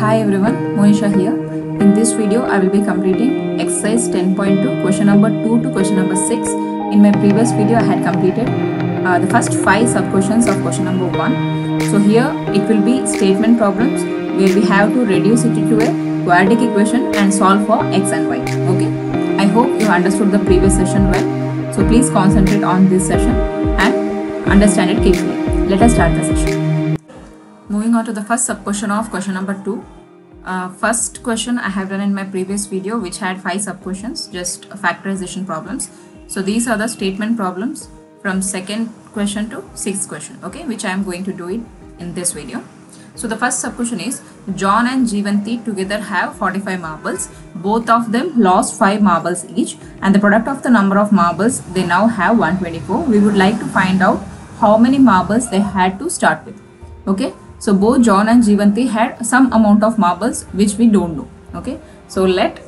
Hi everyone, Monisha here. In this video, I will be completing exercise 10.2, question number 2 to question number 6. In my previous video, I had completed the first 5 sub-questions of question number 1. So here, it will be statement problems where we have to reduce it to a quadratic equation and solve for x and y. Okay. I hope you understood the previous session well. So please concentrate on this session and understand it carefully. Let us start the session. Moving on to the first sub-question of question number 2. First question I have done in my previous video, which had 5 sub-questions, just factorization problems. So these are the statement problems from second question to 6th question, okay, which I am going to do it in this video. So the first sub-question is, John and Jeevanti together have 45 marbles. Both of them lost 5 marbles each, and the product of the number of marbles they now have 124. We would like to find out how many marbles they had to start with, okay. So both John and Jeevanti had some amount of marbles which we don't know. Okay. So let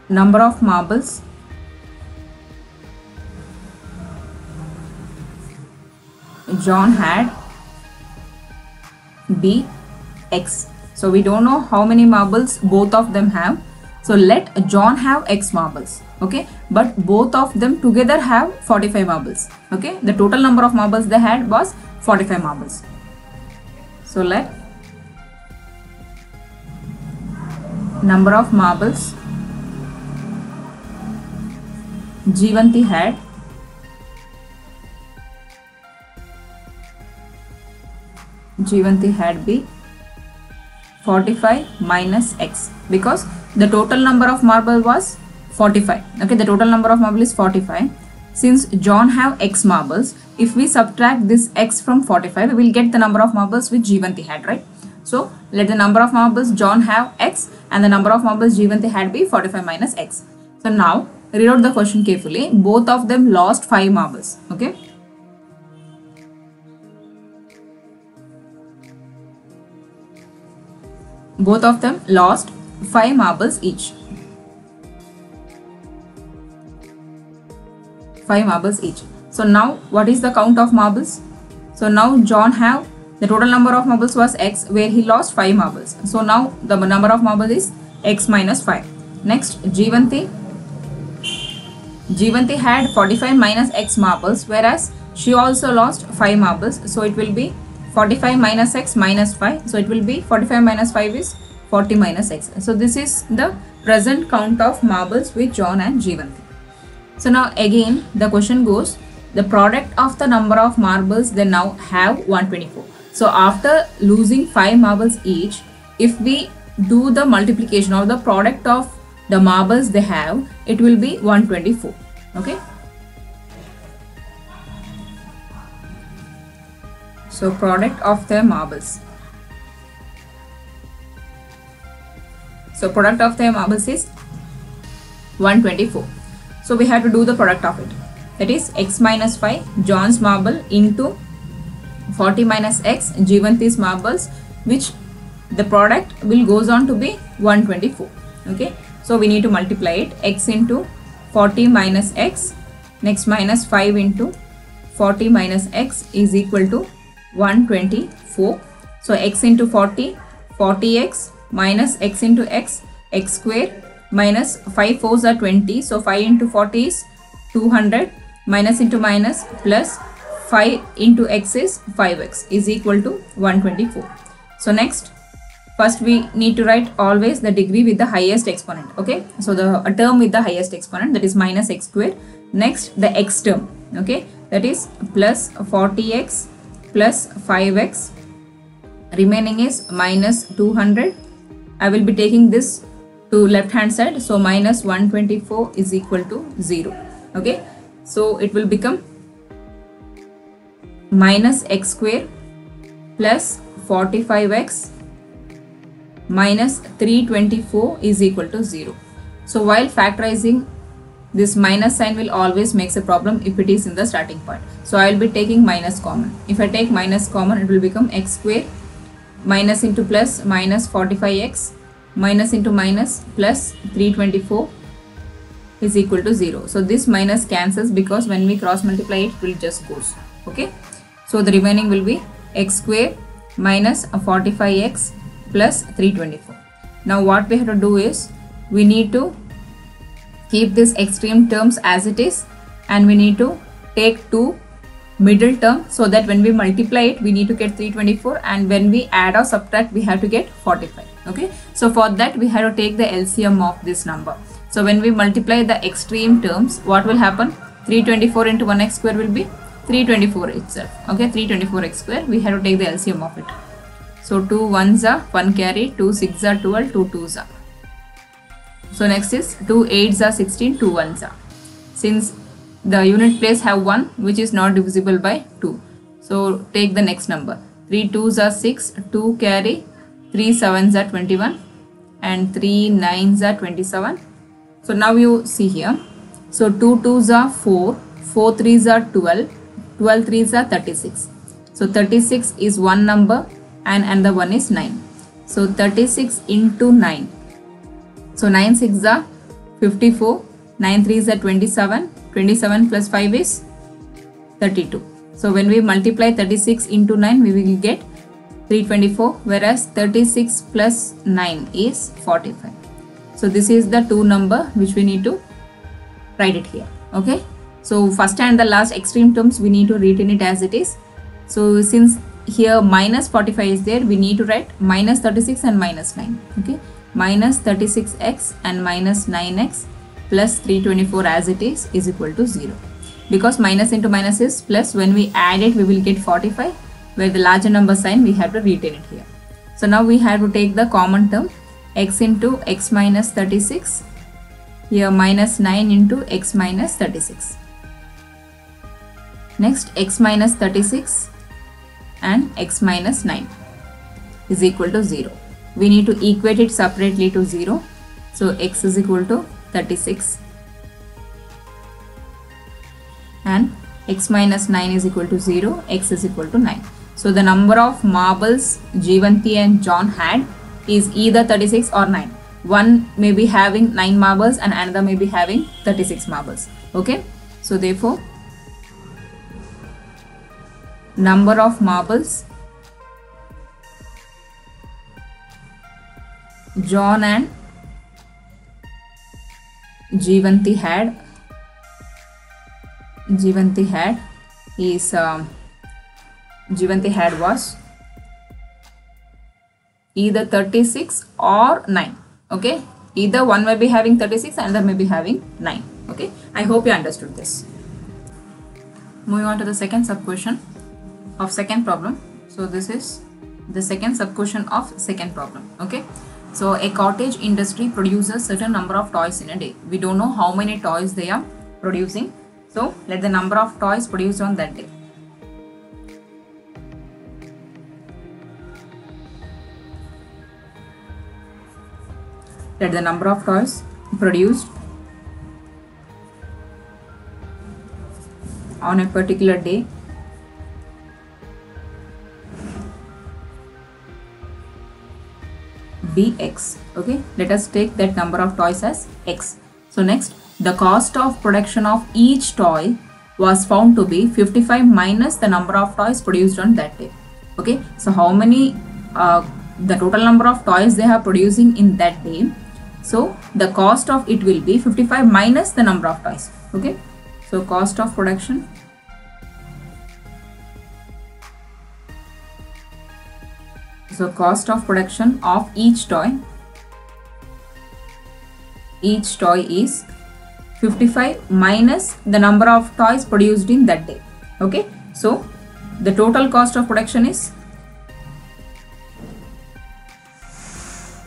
number of marbles John had be x. So we don't know how many marbles both of them have. So let John have x marbles. Okay, but both of them together have 45 marbles. Okay, the total number of marbles they had was 45 marbles. So let number of marbles Jeevanti had be 45 minus x, because the total number of marble was 45. Okay, the total number of marble is 45. Since John have x marbles, if we subtract this x from 45, we will get the number of marbles which Jeevanti had, right? So let the number of marbles John have x and the number of marbles Jeevanti had be 45 minus x. So now read out the question carefully. Both of them lost 5 marbles. Okay. Both of them lost 5 marbles each. 5 marbles each. So now what is the count of marbles? So now John have the total number of marbles was x, where he lost 5 marbles. So now the number of marbles is x minus 5. Next, Jeevanti had 45 minus x marbles, whereas she also lost 5 marbles. So it will be 45 minus x minus 5. So it will be 45 minus 5 is 40 minus x. So this is the present count of marbles with John and Jeevanti. So now again the question goes, the product of the number of marbles they now have 124. So after losing 5 marbles each, if we do the multiplication of the product of the marbles they have, it will be 124. Okay. So product of their marbles. So product of their marbles is 124. So we have to do the product of it. That is x minus 5, John's marble, into 40 minus x, Jeevanti's marbles, which the product will goes on to be 124. Okay. So we need to multiply it. X into 40 minus x, next minus 5 into 40 minus x is equal to 124. So x into 40, 40x minus x into x, x square, minus 5 4s are 20. So 5 into 40 is 200, minus into minus, plus 5 into x is 5x is equal to 124. So next, first we need to write always the degree with the highest exponent. Okay, so a term with the highest exponent, that is minus x square. Next, the x term, okay, that is plus 40x plus 5x, remaining is minus 200. I will be taking this to left hand side, so minus 124 is equal to 0. Okay, so it will become minus x square plus 45x minus 324 is equal to 0. So while factorizing, this minus sign will always makes a problem if it is in the starting point. So I will be taking minus common. If I take minus common, it will become x square minus into plus minus 45x minus into minus plus 324 is equal to 0. So this minus cancels because when we cross multiply it will just goes. Okay. So the remaining will be x square minus 45x plus 324. Now what we have to do is we need to keep this extreme terms as it is, and we need to take two middle term, so that when we multiply it we need to get 324, and when we add or subtract we have to get 45. Okay, so for that we have to take the LCM of this number. So when we multiply the extreme terms, what will happen? 324 into 1x square will be 324 itself. Okay, 324x square, we have to take the LCM of it. So 2 1s are 1 carry, 2 6s are 12, 2 2s are. So next is 2 8s are 16, 2 1s are. Since the unit place have 1 which is not divisible by 2, so take the next number. 3 2s are 6, 2 carry, 3 7s are 21, and 3 9s are 27. So now you see here, so 2 2s are 4, 4 3s are 12, 12 3s are 36. So 36 is one number and another one is 9. So 36 into 9. So 9 6s are 54, 9 3s are 27, 27 plus 5 is 32. So when we multiply 36 into 9 we will get 324, whereas 36 plus 9 is 45. So this is the two number which we need to write it here. Okay, so first and the last extreme terms we need to retain it as it is. So since here minus 45 is there, we need to write minus 36 and minus 9. Okay, minus 36x and minus 9x plus 324 as it is equal to 0. Because minus into minus is plus, when we add it we will get 45, where the larger number sign we have to retain it here. So now we have to take the common term, x into x minus 36, here minus 9 into x minus 36. Next x minus 36 and x minus 9 is equal to 0. We need to equate it separately to 0. So x is equal to 36 and x minus 9 is equal to 0, x is equal to 9. So the number of marbles Jeevanti and John had is either 36 or 9. One may be having 9 marbles and another may be having 36 marbles. Okay, so therefore number of marbles John and Jeevanti had was either 36 or 9. Okay, either one may be having 36 and another may be having 9. Okay, I hope you understood this. Moving on to the second sub question of second problem. So this is the second sub question of second problem. Okay, so a cottage industry produces certain number of toys in a day. We don't know how many toys they are producing, so let the number of toys produced on that day. Let the number of toys produced on a particular day be x. Okay, let us take that number of toys as x. So next, the cost of production of each toy was found to be 55 minus the number of toys produced on that day. Okay, so how many the total number of toys they are producing in that day. So the cost of it will be 55 minus the number of toys. Okay, so cost of production of each toy is 55 minus the number of toys produced in that day. Okay, so the total cost of production is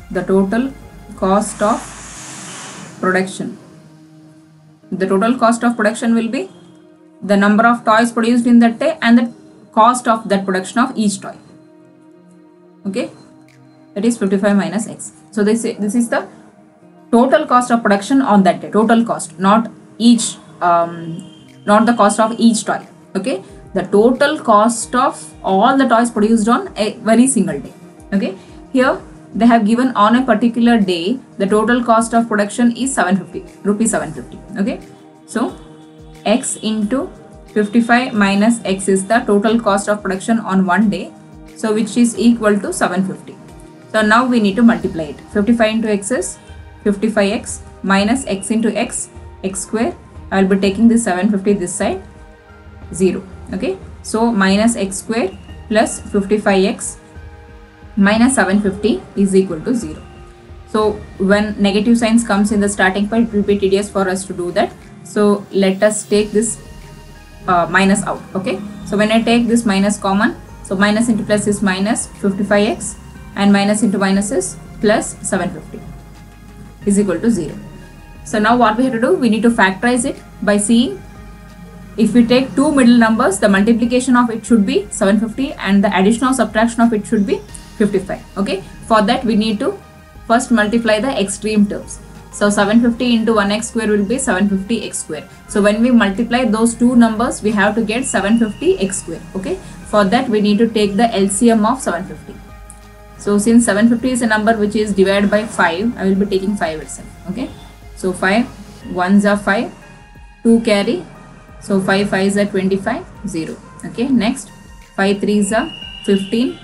the total cost of production will be the number of toys produced in that day and the cost of that production of each toy. Okay, that is 55 minus x. So this is the total cost of production on that day. Total cost, not each not the cost of each toy. Okay, the total cost of all the toys produced on a very single day. Okay, here they have given on a particular day the total cost of production is 750 rupees. 750. Okay, so x into 55 minus x is the total cost of production on one day. So which is equal to 750. So now we need to multiply it. 55 into x is 55x minus x into x square. I will be taking this 750 this side, 0. Okay. So minus x square plus 55x minus 750 is equal to 0. So when negative signs comes in the starting point, it will be tedious for us to do that. So let us take this minus out. Okay. So when I take this minus common, so minus into plus is minus 55x and minus into minus is plus 750 is equal to 0. So now what we have to do, we need to factorize it by seeing if we take two middle numbers, the multiplication of it should be 750 and the addition or subtraction of it should be 55. Okay. For that we need to first multiply the extreme terms. So 750 into 1x square will be 750x square. So when we multiply those two numbers, we have to get 750x square. Okay. For that we need to take the LCM of 750. So since 750 is a number which is divided by 5, I will be taking 5 itself. Okay. So 5 1s are 5, 2 carry. So 5 5s are 25, 0. Okay. Next 5 3s are 15,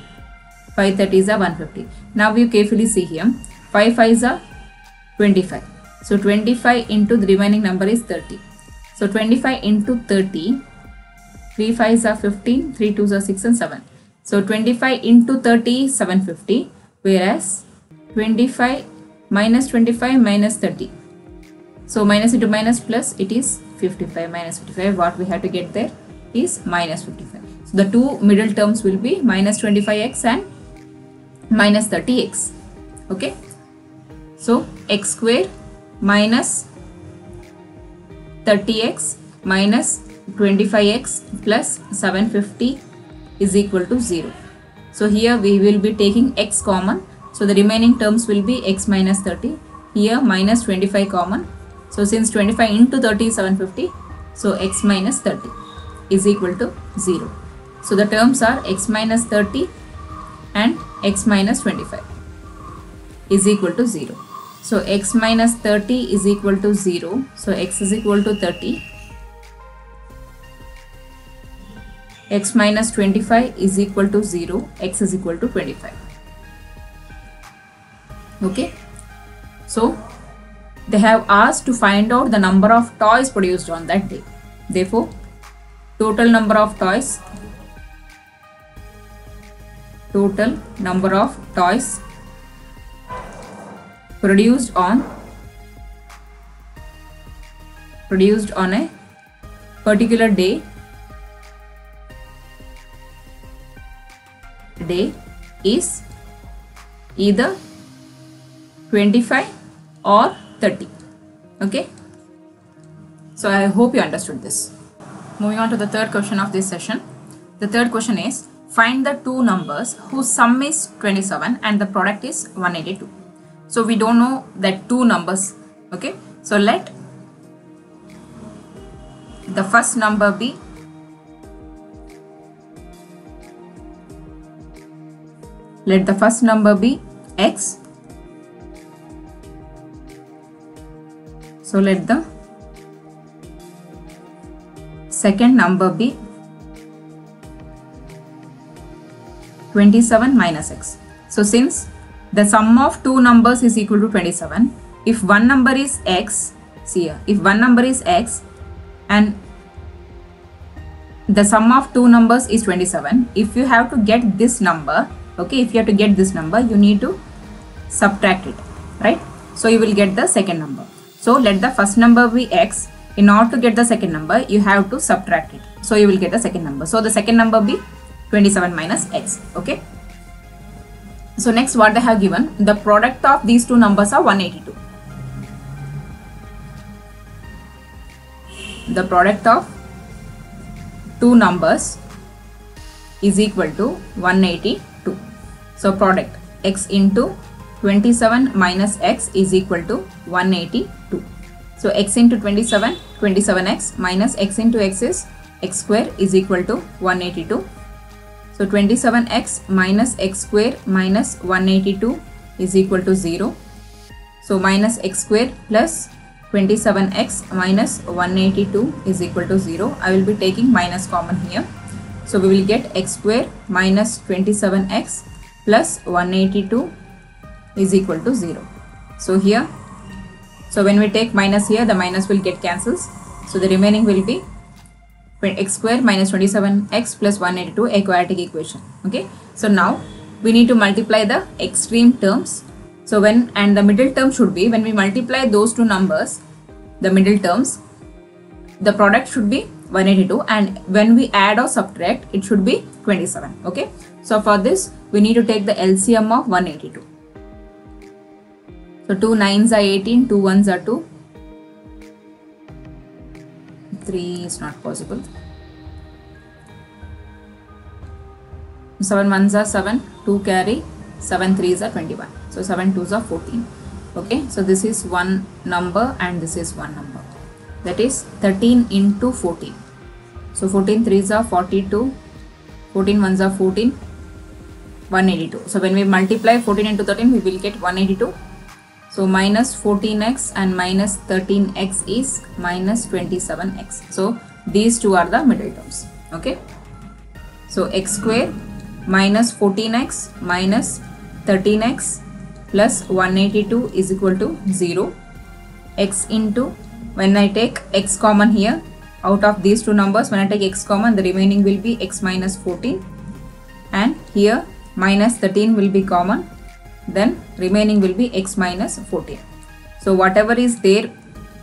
5 30s are 150. Now you carefully see here, 5 5s are 25. So 25 into the remaining number is 30. So 25 into 30, 3 5s are 15, 3 2s are 6 and 7. So 25 into 30 is 750, whereas 25 minus 25 minus 30. So minus into minus plus, it is 55 minus 55. What we have to get there is minus 55. So the two middle terms will be minus 25x and minus 30x. Okay. So x square minus 30x minus 25x plus 750 is equal to 0. So here we will be taking x common. So the remaining terms will be x minus 30. Here minus 25 common. So since 25 into 30 is 750, so x minus 30 is equal to 0. So the terms are x minus 30 and x minus 25 is equal to 0. So x minus 30 is equal to 0. So x is equal to 30. X minus 25 is equal to 0. X is equal to 25. Okay. So they have asked to find out the number of toys produced on that day. Therefore, total number of toys produced on a particular day is either 25 or 30. Okay. So I hope you understood this. Moving on to the third question of this session. The third question is, find the two numbers whose sum is 27 and the product is 182. So we don't know that two numbers. Okay. So let the first number be x. So let the second number be 27 minus x. So since the sum of two numbers is equal to 27, if one number is x, see here, if one number is x and the sum of two numbers is 27, if you have to get this number, okay, if you have to get this number, you need to subtract it, right? So you will get the second number. So let the first number be x. In order to get the second number, you have to subtract it. So you will get the second number. So the second number be 27 minus x. Okay. So next what they have given, the product of these two numbers are 182. The product of two numbers is equal to 182. So product x into 27 minus x is equal to 182. So x into 27, 27x minus x into x is x square is equal to 182. So 27x minus x square minus 182 is equal to 0. So minus x square plus 27x minus 182 is equal to 0. I will be taking minus common here. So we will get x square minus 27x plus 182 is equal to 0. So here, so when we take minus here, the minus will get cancels. So the remaining will be x square minus 27x plus 182, a quadratic equation. Okay. So now we need to multiply the extreme terms. So and the middle term should be, when we multiply those two numbers, the middle terms, the product should be 182, and when we add or subtract, it should be 27. Okay. So for this, we need to take the LCM of 182. So 2 9s are 18, 2 1s are 2. 3 is not possible. 7 1s are 7, 2 carry, 7 3s are 21. So 7 2s are 14. Okay, so this is one number and this is one number. That is 13 into 14. So 14 3s are 42, 14 1s are 14, 182. So when we multiply 14 into 13, we will get 182. So minus 14x and minus 13x is minus 27x. So these two are the middle terms. Okay. So x square minus 14x minus 13x plus 182 is equal to 0. X into, when I take x common here, out of these two numbers, when I take x common, the remaining will be x minus 14. And here minus 13 will be common. Then remaining will be x minus 14. So whatever is there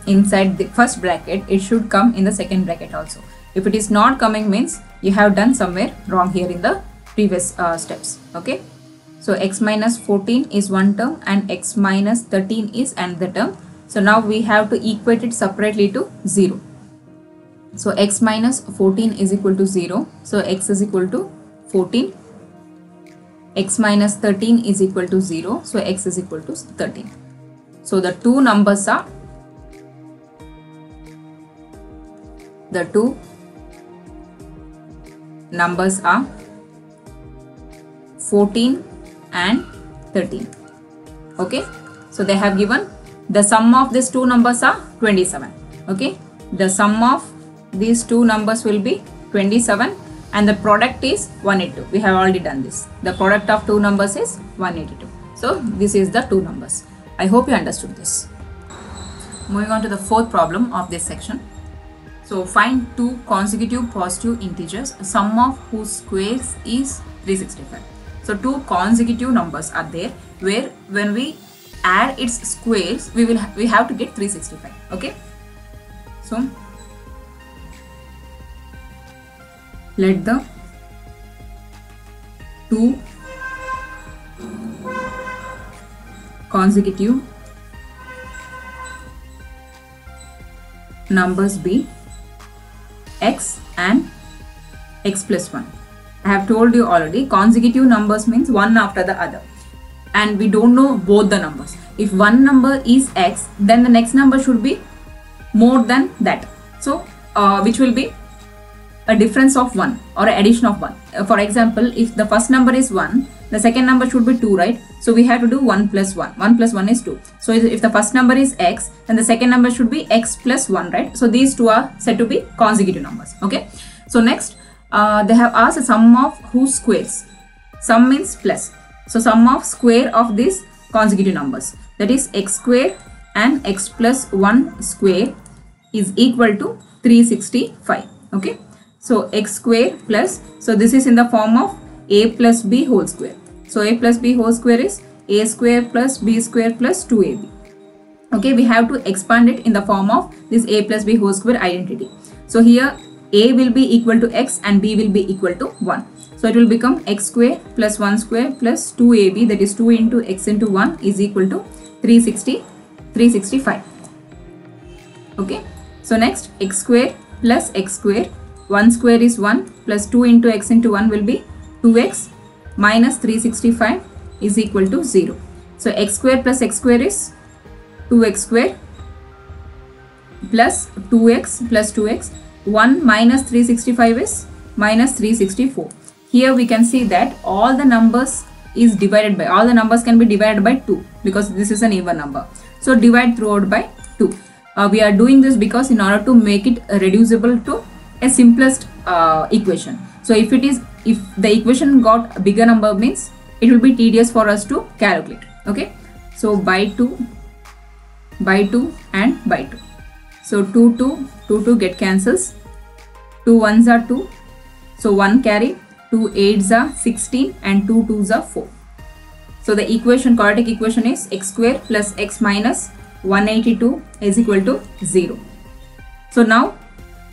inside the first bracket, it should come in the second bracket also. If it is not coming, means you have done somewhere wrong here in the previous steps. Okay. So x minus 14 is one term and x minus 13 is another term. So now we have to equate it separately to 0. So x minus 14 is equal to 0. So x is equal to 14. X minus 13 is equal to 0. So x is equal to 13. So the two numbers are, the two numbers are 14 and 13. Okay. So they have given the sum of these two numbers are 27. Okay. The sum of these two numbers will be 27 and the product is 182. We have already done this. The product of two numbers is 182. So this is the two numbers. I hope you understood this. Moving on to the fourth problem of this section. So find two consecutive positive integers, sum of whose squares is 365. So two consecutive numbers are there where when we add its squares, we have to get 365. Okay. So let the two consecutive numbers be x and x plus 1. I have told you already, consecutive numbers means one after the other, and we don't know both the numbers. If one number is x, then the next number should be more than that. So which will be a difference of 1 or an addition of 1. For example, if the first number is 1, the second number should be 2, right? So we have to do 1 plus 1. 1 plus 1 is 2. So if the first number is x, then the second number should be x plus 1, right? So these two are said to be consecutive numbers. Okay. So next, they have asked a sum of whose squares. Sum means plus. So sum of square of these consecutive numbers, that is x square and x plus 1 square is equal to 365. Okay. So x square plus, so this is in the form of a plus b whole square. So a plus b whole square is a square plus b square plus 2ab. Okay, we have to expand it in the form of this a plus b whole square identity. So here a will be equal to x and b will be equal to 1. So it will become x square plus 1 square plus 2ab, that is 2 into x into 1 is equal to 365. Okay. So next, x square plus x square, 1 square is 1 plus 2 into x into 1 will be 2x minus 365 is equal to 0. So x square plus x square is 2x square plus 2x plus 2x. 1 minus 365 is minus 364. Here we can see that all the numbers is divided by, all the numbers can be divided by 2 because this is an even number. So divide throughout by 2. we are doing this because in order to make it reducible to a simplest equation. So if the equation got a bigger number means it will be tedious for us to calculate. Okay, so by 2 and by 2. So 2 get cancels. 2 ones are 2. So 1 carry. 2 8s are 16 and 2 2s are 4. So the quadratic equation is x square plus x minus 182 is equal to 0. So now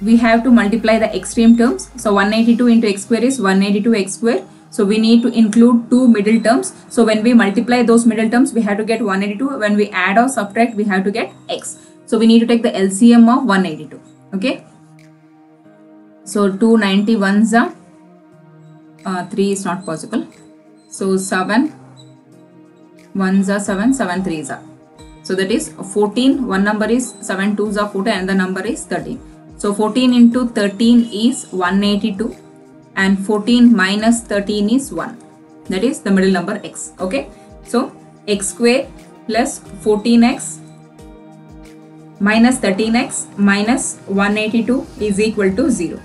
we have to multiply the extreme terms. So 182 into x square is 182 x square. So we need to include two middle terms. So when we multiply those middle terms, we have to get 182. When we add or subtract, we have to get x. So we need to take the LCM of 182. Okay. So 291s are 3 is not possible. So 7 1s are 7, 7 3s are. So that is 14. One number is 7 2s are 14 and the number is 13. So 14 into 13 is 182 and 14 minus 13 is 1. That is the middle number x. Okay. So x square plus 14x minus 13x minus 182 is equal to 0.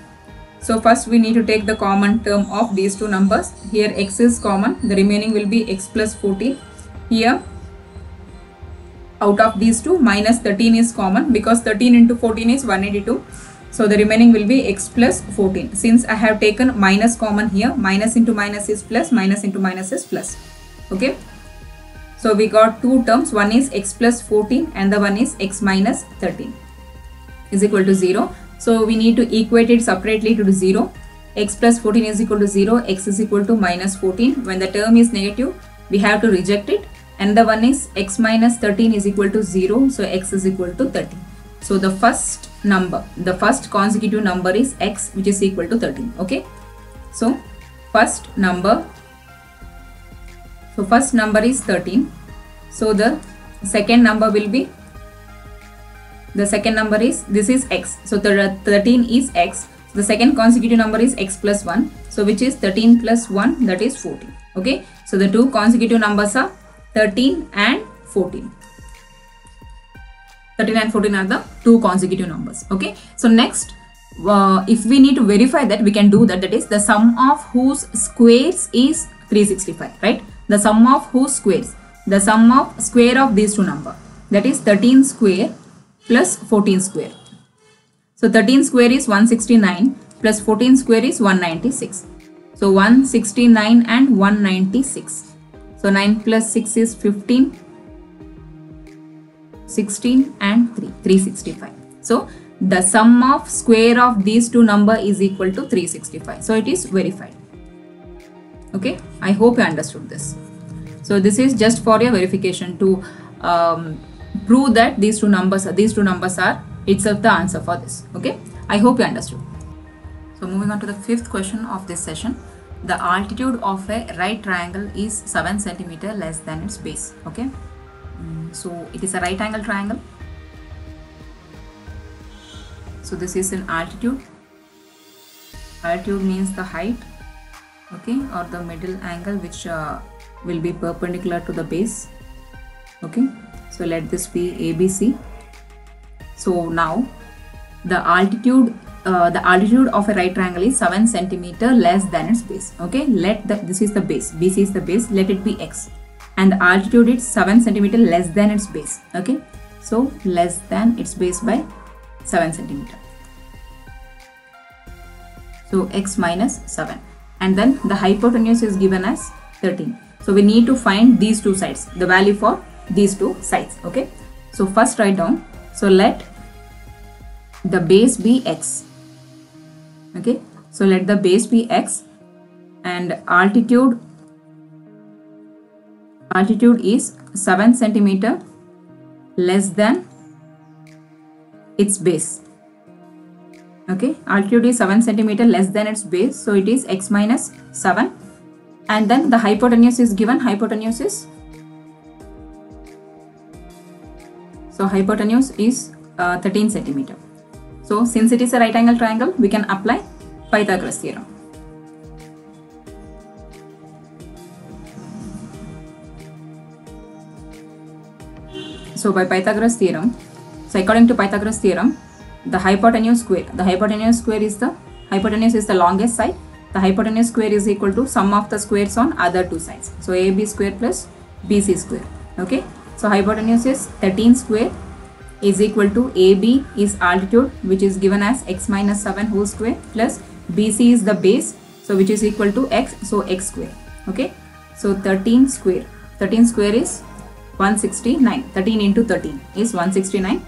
So first we need to take the common term of these two numbers. Here x is common. The remaining will be x plus 14. Here out of these two minus 13 is common because 13 into 14 is 182. So the remaining will be x plus 14. Since I have taken minus common here, minus into minus is plus, minus into minus is plus. Okay. So we got two terms. One is x plus 14 and the one is x minus 13 is equal to 0. So we need to equate it separately to 0. X plus 14 is equal to 0. X is equal to minus 14. When the term is negative, we have to reject it. And the one is x minus 13 is equal to 0. So x is equal to 13. So the first number, the first consecutive number is x, which is equal to 13. Okay. So first number is 13. So the second number will be, this is x. So 13 is x. The second consecutive number is x plus 1. So which is 13 plus 1, that is 14. Okay. So the two consecutive numbers are 13 and 14. 13 and 14 are the two consecutive numbers. Okay. So next, if we need to verify that, we can do that. That is the sum of whose squares is 365, right? The sum of whose squares, the sum of square of these two numbers, that is 13 square plus 14 square. So 13 square is 169 plus 14 square is 196. So 169 and 196. So 9 plus 6 is 15. 16 and 365. So the sum of square of these two numbers is equal to 365. So it is verified. Okay, I hope you understood this. So this is just for your verification to prove that these two numbers are itself the answer for this. Okay, I hope you understood. So moving on to the fifth question of this session. The altitude of a right triangle is 7 cm less than its base. Okay. So it is a right angle triangle. So this is an altitude. Altitude means the height, okay, or the middle angle which will be perpendicular to the base. Okay. So let this be ABC. So now the altitude of a right triangle is 7 cm less than its base. Okay. This is the base. BC is the base. Let it be x. And the altitude is 7 cm less than its base. Okay. So less than its base by 7 cm. So x minus 7. And then the hypotenuse is given as 13. So we need to find these two sides, the value for these two sides. Okay. So first write down. So let the base be x. Okay. So let the base be x and altitude is 7 cm less than its base. Okay, altitude is 7 cm less than its base, so it is x minus 7. And then the hypotenuse is given. Hypotenuse is 13 cm. So since it is a right angle triangle, we can apply Pythagoras theorem. So by Pythagoras theorem, So according to Pythagoras theorem, the hypotenuse square is the longest side. The hypotenuse square is equal to sum of the squares on other two sides. So AB square plus BC square. Okay. So hypotenuse is 13 square is equal to AB is altitude, which is given as x minus 7 whole square, plus BC is the base, so which is equal to x, so x square. Okay. So 13 square is 169. 13 into 13 is 169.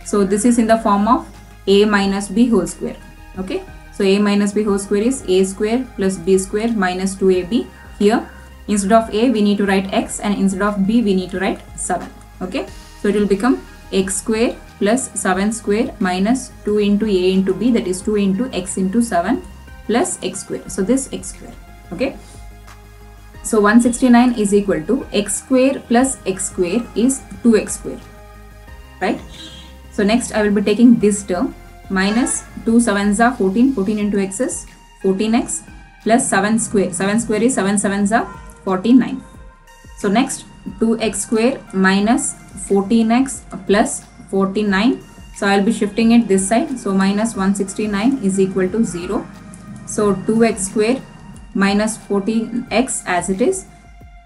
So this is in the form of a minus b whole square. Okay. So a minus b whole square is a square plus b square minus 2ab. Here instead of a we need to write x, and instead of b we need to write 7. Okay. So it will become x square plus 7 square minus 2 into a into b, that is 2 into x into 7 plus x square. So this x square. Okay. So 169 is equal to x square plus x square is 2x square. Right. So next I will be taking this term, minus 2 7s are 14, 14 into x is 14x plus 7 square. 7 square is 7 7s are 49. So next 2x square minus 14x plus 49. So I will be shifting it this side. So minus 169 is equal to 0. So 2x square minus 14x as it is.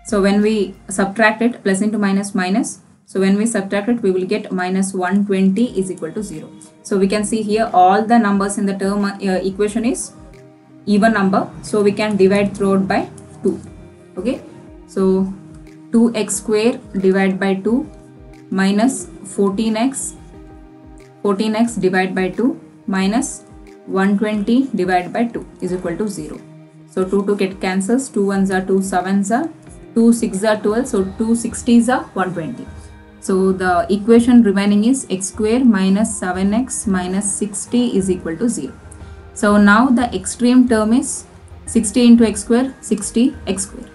So when we subtract it, plus into minus minus. So when we subtract it, we will get minus 120 is equal to 0. So we can see here all the numbers in the term equation is even number. So we can divide throughout by 2. Okay. So 2x square divided by 2 minus 14x divided by 2 minus 120 divided by 2 is equal to 0. So 2 get cancels. 2 1s are 2 7s are 2 6s are 12. So 2 60s are 120. So the equation remaining is x square minus 7x minus 60 is equal to 0. So now the extreme term is 60 into x square, 60 x square.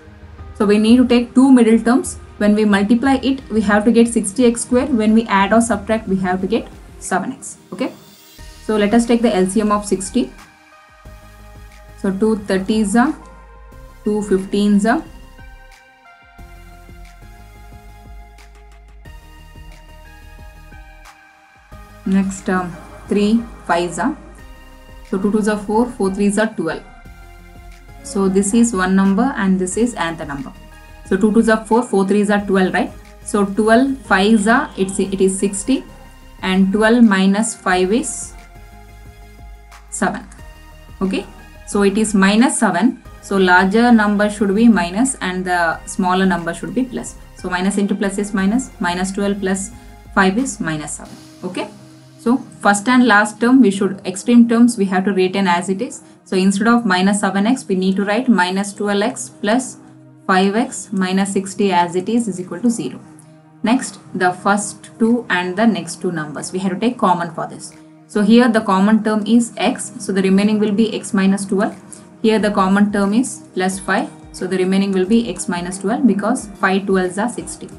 So we need to take two middle terms. When we multiply it, we have to get 60x square. When we add or subtract, we have to get 7x. Okay. So let us take the LCM of 60. So 2 30s are 2 15s are next 3 5s are, so 2 2s are 4, 4 3s are 12. So this is one number and this is another number. So 2 2s are 4, 4 3s are 12, right? So 12 5s are it is 60, and 12 minus 5 is 7. Okay. So it is minus 7. So larger number should be minus and the smaller number should be plus. So minus into plus is minus. Minus 12 plus 5 is minus 7. Okay. So first and last term we should, extreme terms we have to retain as it is. So instead of minus 7x we need to write minus 12x plus 5x minus 60 as it is equal to 0. Next the first two and the next two numbers we have to take common for this. So here the common term is x, so the remaining will be x minus 12. Here the common term is plus 5, so the remaining will be x minus 12 because 5 12s are 60.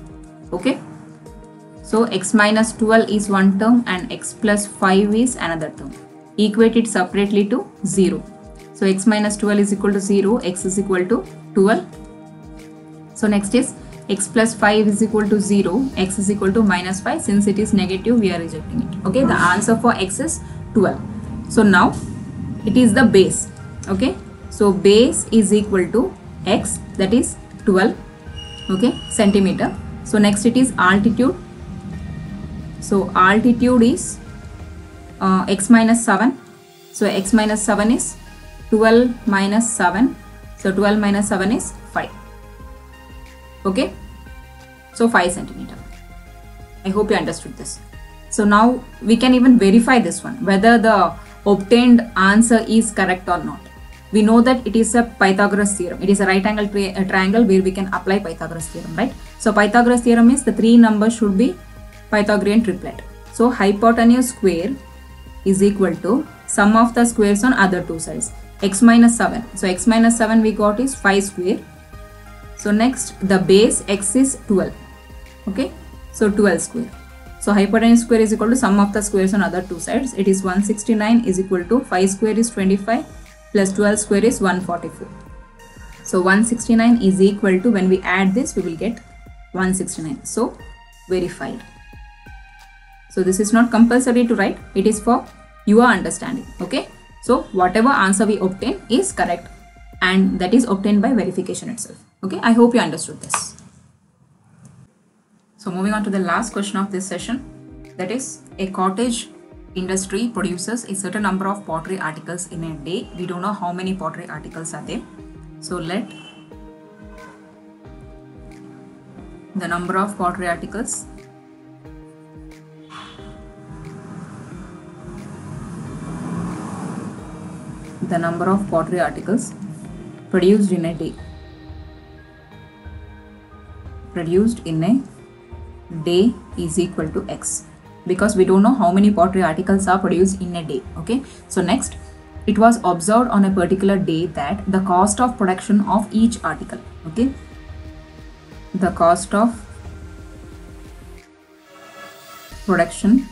Okay. So x minus 12 is one term and x plus 5 is another term. Equate it separately to 0. So x minus 12 is equal to 0, x is equal to 12. So next is x plus 5 is equal to 0, x is equal to minus 5. Since it is negative, we are rejecting it. Okay, the answer for x is 12. So now it is the base. Okay, so base is equal to x, that is 12. Okay, centimeter. So next it is altitude. So altitude is x minus 7. So x minus 7 is 12 minus 7. So 12 minus 7 is 5. Okay. So 5 centimeter. I hope you understood this. So now we can even verify this one, whether the obtained answer is correct or not. We know that it is a Pythagoras theorem. It is a right angle triangle where we can apply Pythagoras theorem, right? So Pythagoras theorem is the three numbers should be Pythagorean triplet. So hypotenuse square is equal to sum of the squares on other two sides. X minus 7. So x minus 7 we got is 5 square. So next the base x is 12. Okay. So 12 square. So hypotenuse square is equal to sum of the squares on other two sides. It is 169 is equal to 5 square is 25 plus 12 square is 144. So 169 is equal to, when we add this we will get 169. So verified. So this is not compulsory to write, it is for your understanding. Okay, so whatever answer we obtain is correct, and that is obtained by verification itself. Okay, I hope you understood this. So moving on to the last question of this session, that is, a cottage industry produces a certain number of pottery articles in a day. We don't know how many pottery articles are there. So let the number of pottery articles produced in a day is equal to X, because we don't know how many pottery articles are produced in a day. Okay, so next, it was observed on a particular day that the cost of production of each article, okay, the cost of production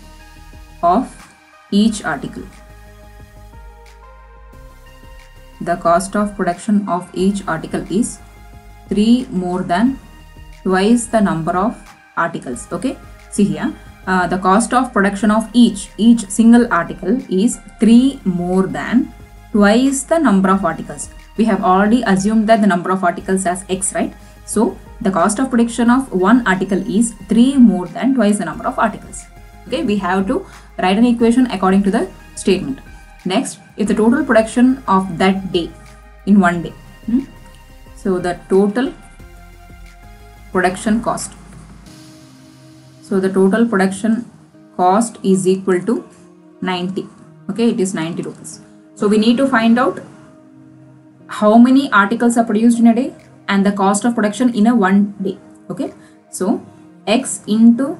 of each article is 3 more than twice the number of articles. Okay, see here, the cost of production of each single article is 3 more than twice the number of articles. We have already assumed that the number of articles as X, right? So the cost of production of one article is 3 more than twice the number of articles. Okay, we have to write an equation according to the statement. Next, if the total production of that day in one day, so the total production cost, is equal to 90. Okay, it is 90 rupees. So we need to find out how many articles are produced in a day and the cost of production in a one day. Okay, so X into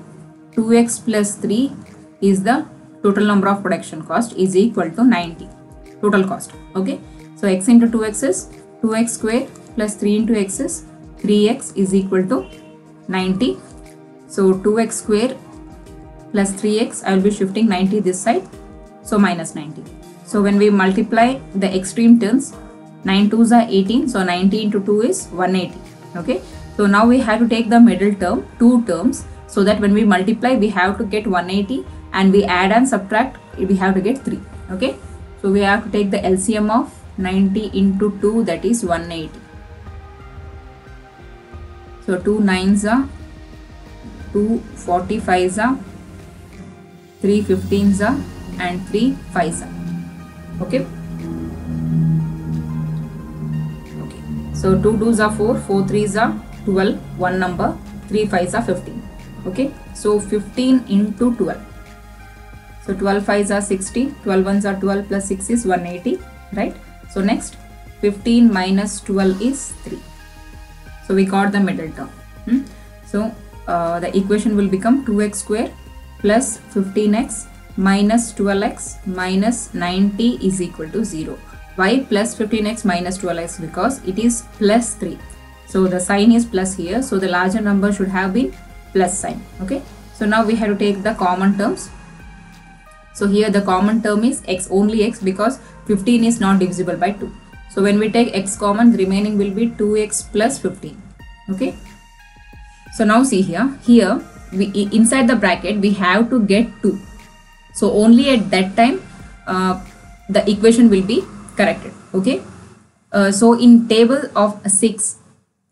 2X plus 3 is the total number of production cost is equal to 90 total cost. Okay, so X into 2X is 2X square plus 3 into X is 3X is equal to 90. So 2X square plus 3X, I will be shifting 90 this side, so minus 90. So when we multiply the extreme terms, 9 2s are 18, so 90 into 2 is 180. Okay, so now we have to take the middle term, 2 terms, so that when we multiply we have to get 180, and we add and subtract, we have to get 3. Okay, so we have to take the LCM of 90 into 2, that is 180. So 2 9s are 2 45s are 3 15s are and 3 5s are. Okay, so 2 2s are 4, 4 3s are 12, one number, 3 5s are 15. Okay, so 15 into 12, so 12 5s are 60, 12 1s are 12 plus 6 is 180, right? So next, 15 minus 12 is 3. So we got the middle term. So the equation will become 2x square plus 15x minus 12x minus 90 is equal to 0. Why plus 15x minus 12x? Because it is plus 3. So the sign is plus here. So the larger number should have been plus sign. Okay, so now we have to take the common terms. So here the common term is x, only x, because 15 is not divisible by 2. So when we take x common, the remaining will be 2x plus 15. Okay, so now see here, we inside the bracket we have to get 2. So only at that time the equation will be corrected. Okay, so in table of 6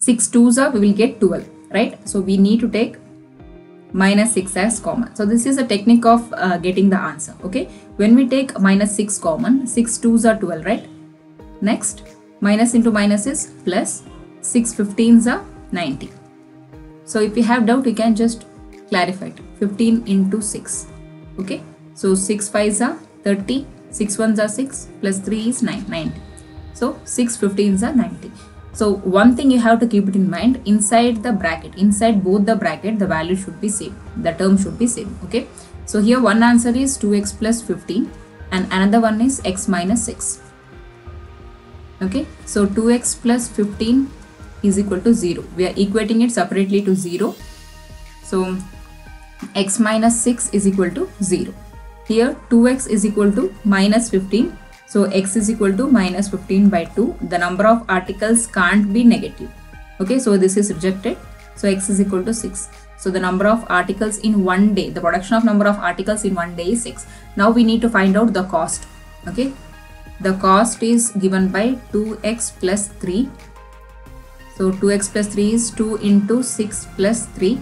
2s are, we will get 12, right? So we need to take minus 6 as common. So this is a technique of getting the answer. Okay, when we take minus 6 common, 6 2s are 12, right? Next, minus into minus is plus, 6 15s are 90. So if you have doubt, you can just clarify it. 15 into 6. Okay, so 6 5s are 30, 6 1s are 6 plus 3 is 90. So 6 15s are 90. So one thing you have to keep it in mind, inside the bracket, inside both the bracket, the value should be same, the term should be same. Okay, so here one answer is 2x plus 15 and another one is x minus 6. Okay, so 2x plus 15 is equal to 0. We are equating it separately to 0. So x minus 6 is equal to 0. Here 2x is equal to minus 15. So x is equal to minus 15 by 2. The number of articles can't be negative. Okay, so this is rejected. So x is equal to 6. So the number of articles in one day, the production of number of articles in one day is 6. Now we need to find out the cost. Okay, the cost is given by 2x plus 3. So 2x plus 3 is 2 into 6 plus 3,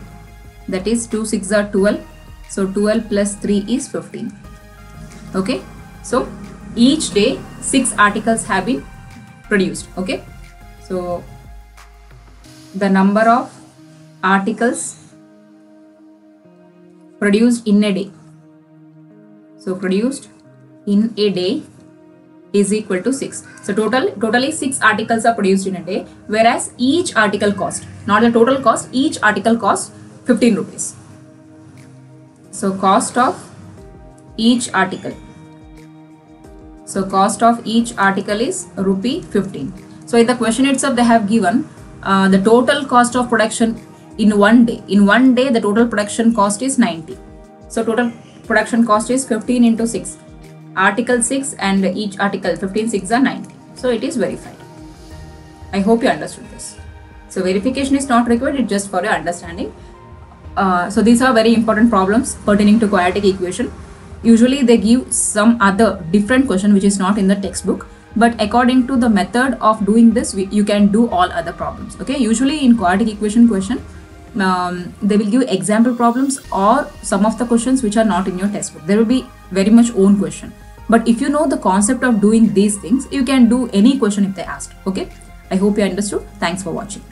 that is 2 6 are 12. So 12 plus 3 is 15. Okay, so each day 6 articles have been produced. Okay, so the number of articles produced in a day, so produced in a day is equal to 6. So totally 6 articles are produced in a day, whereas each article cost, not the total cost, each article costs 15 rupees. So cost of each article, so cost of each article is rupee 15. So in the question itself they have given the total cost of production in one day. In one day the total production cost is 90. So total production cost is 15 into 6. Article 6 and each article 15 6 are 90. So it is verified. I hope you understood this. So verification is not required, it's just for your understanding. So these are very important problems pertaining to quadratic equation. Usually they give some other different question which is not in the textbook, but according to the method of doing this, you can do all other problems. Okay, usually in quadratic equation question, they will give example problems or some of the questions which are not in your textbook. There will be very much own question. But if you know the concept of doing these things, you can do any question if they asked. Okay, I hope you understood. Thanks for watching.